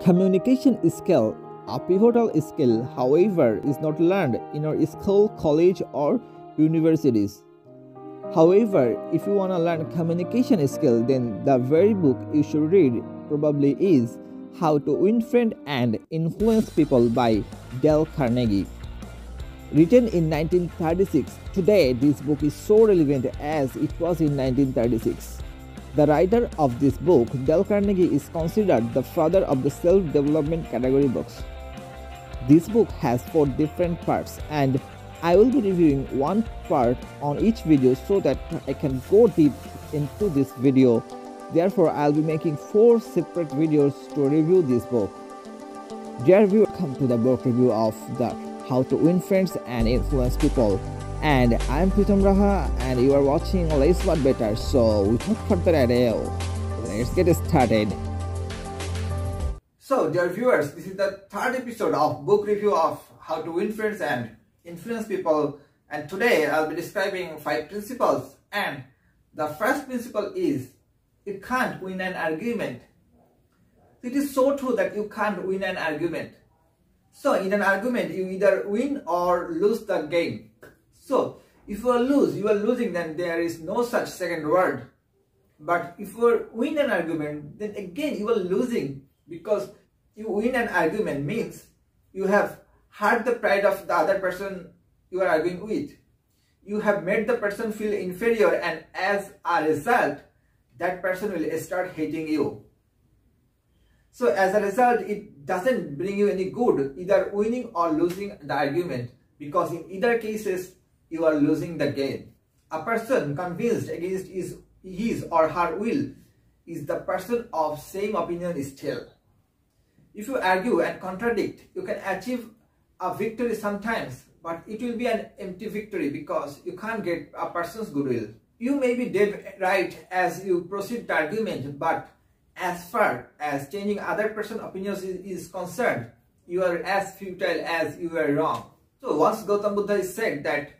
Communication skill, a pivotal skill, however, is not learned in our school, college, or universities. However, if you want to learn communication skill, then the very book you should read probably is How to Win Friends and Influence People by Dale Carnegie. Written in 1936, today this book is so relevant as it was in 1936. The writer of this book, Dale Carnegie, is considered the father of the self-development category books. This book has 4 different parts, and I will be reviewing one part on each video so that I can go deep into this video. Therefore, I'll be making 4 separate videos to review this book. Dear viewer, welcome to the book review of the How to Win Friends and Influence People. And I'm Pritam Raha, and you are watching Less But Better. So without further ado, let's get started. So dear viewers, this is the 3rd episode of book review of How to Win Friends and Influence People, and today I'll be describing 5 principles. And the first principle is you can't win an argument. It is so true that you can't win an argument. So in an argument, you either win or lose the game. So if you are losing, then there is no such second word. But if you win an argument, then again you are losing, because you win an argument means you have hurt the pride of the other person you are arguing with. You have made the person feel inferior, and as a result, that person will start hating you. So as a result, it doesn't bring you any good, either winning or losing the argument, because in either cases, you are losing the game. A person convinced against his or her will is the person of same opinion still. If you argue and contradict, you can achieve a victory sometimes, but it will be an empty victory because you can't get a person's goodwill. You may be dead right as you proceed the argument, but as far as changing other person's opinions is concerned, you are as futile as you were wrong. So once Gautam Buddha said that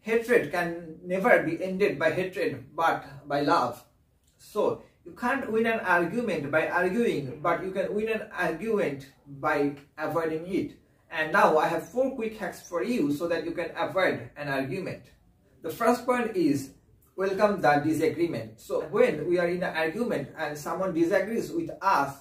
hatred can never be ended by hatred but by love. So you can't win an argument by arguing, but you can win an argument by avoiding it. And now I have 4 quick hacks for you so that you can avoid an argument. The first point is welcome the disagreement. So when we are in an argument and someone disagrees with us,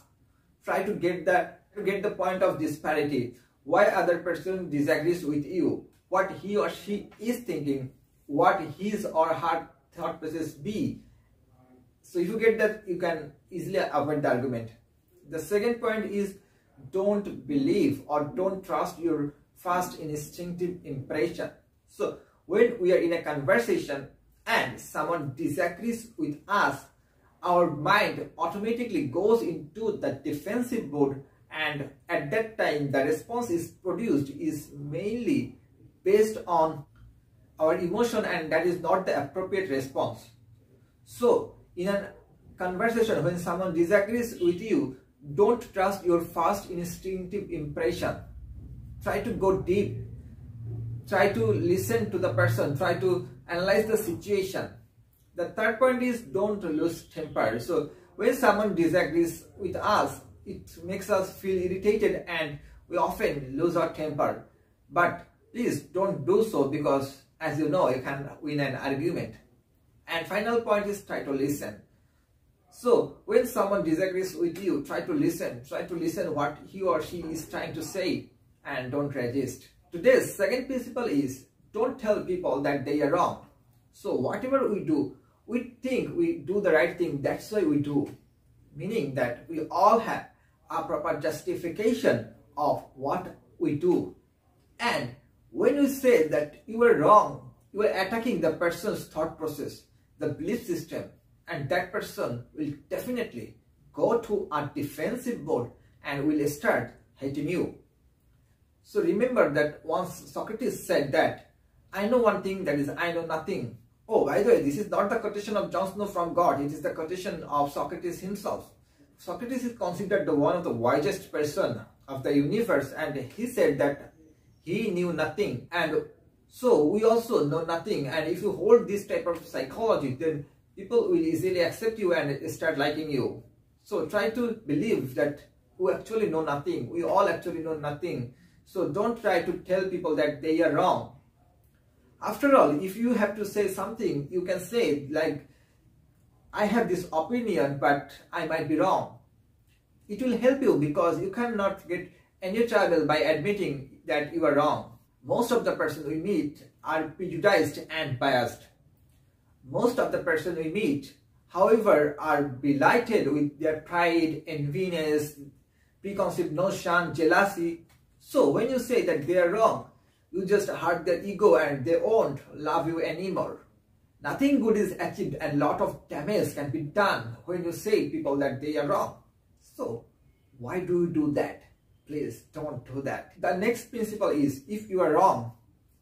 try to get the point of disparity. Why other person disagrees with you, what he or she is thinking, what his or her thought process be. So if you get that, you can easily avoid the argument. The second point is don't believe or don't trust your first instinctive impression. So when we are in a conversation and someone disagrees with us, our mind automatically goes into the defensive mode, and at that time the response is produced is mainly based on our emotion, and that is not the appropriate response. So in a conversation, when someone disagrees with you, don't trust your first instinctive impression. Try to go deep. Try to listen to the person. Try to analyze the situation. The third point is don't lose temper. So when someone disagrees with us, it makes us feel irritated and we often lose our temper. But please don't do so, because as you know, you can win an argument. And final point is try to listen. So when someone disagrees with you, try to listen what he or she is trying to say, and don't resist. Today's second principle is don't tell people that they are wrong. So whatever we do, we think we do the right thing, that's why we do. Meaning that we all have a proper justification of what we do. And when you say that you are wrong, you are attacking the person's thought process, the belief system, and that person will definitely go to a defensive mode and will start hating you. So remember that once Socrates said that, I know one thing, that is I know nothing. Oh, by the way, this is not the quotation of Jon Snow from God, it is the quotation of Socrates himself. Socrates is considered one of the wisest person of the universe, and he said that he knew nothing, and so we also know nothing. And if you hold this type of psychology, then people will easily accept you and start liking you. So try to believe that we actually know nothing. We all actually know nothing. So don't try to tell people that they are wrong. After all, if you have to say something, you can say like, I have this opinion, but I might be wrong. It will help you because you cannot get any trouble by admitting that you are wrong. Most of the person we meet are prejudiced and biased. Most of the person we meet, however, are belighted with their pride, enviness, preconceived notion, jealousy. So when you say that they are wrong, you just hurt their ego and they won't love you anymore. Nothing good is achieved and lot of damage can be done when you say people that they are wrong. So why do you do that? Please don't do that. The next principle is, if you are wrong,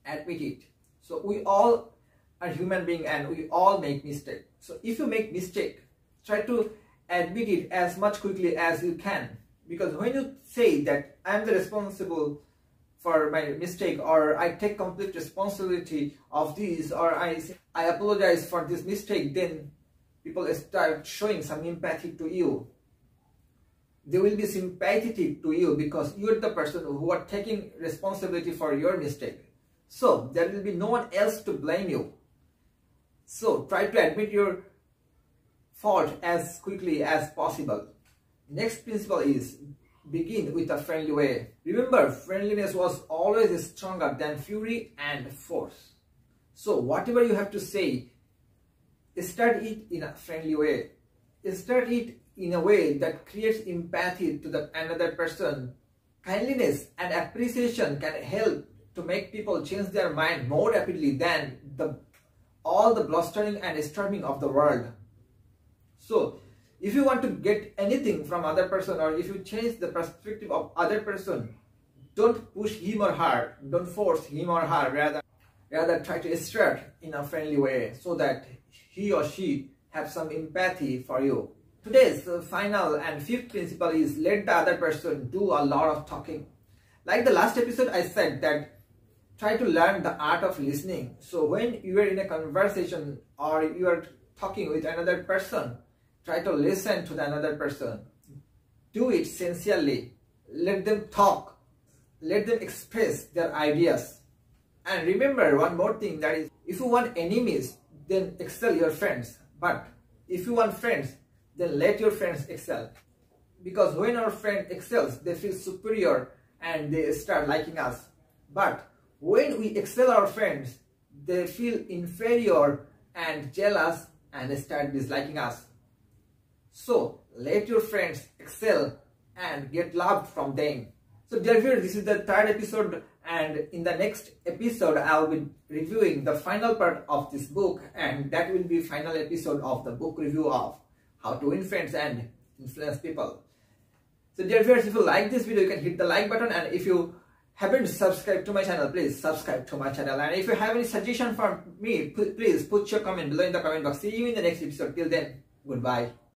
admit it. So we all are human beings and we all make mistakes. So if you make mistake, try to admit it as much quickly as you can. Because when you say that I am the responsible for my mistake, or I take complete responsibility of this, or I apologize for this mistake, then people start showing some empathy to you. They will be sympathetic to you because you're the person who are taking responsibility for your mistake. So there will be no one else to blame you. So try to admit your fault as quickly as possible. Next principle is, begin with a friendly way. Remember, friendliness was always stronger than fury and force. So whatever you have to say, start it in a friendly way. Start it in a way that creates empathy to the another person. Kindness and appreciation can help to make people change their mind more rapidly than all the blustering and storming of the world. So if you want to get anything from other person, or if you change the perspective of other person, don't push him or her, don't force him or her, rather try to start in a friendly way so that he or she have some empathy for you. Today's final and fifth principle is, let the other person do a lot of talking. Like the last episode, I said that try to learn the art of listening. So when you are in a conversation or you are talking with another person, try to listen to the another person. Do it sincerely. Let them talk. Let them express their ideas. And remember one more thing, that is, if you want enemies, then excel your friends. But if you want friends, then let your friends excel. Because when our friend excels, they feel superior and they start liking us. But when we excel our friends, they feel inferior and jealous and they start disliking us. So let your friends excel and get loved from them. So dear viewers, this is the third episode, and in the next episode I'll be reviewing the final part of this book, and that will be final episode of the book review of How to Win Friends and Influence People. So dear viewers, if you like this video, you can hit the like button, and if you haven't subscribed to my channel, please subscribe to my channel. And if you have any suggestion for me, please put your comment below in the comment box. See you in the next episode. Till then, goodbye.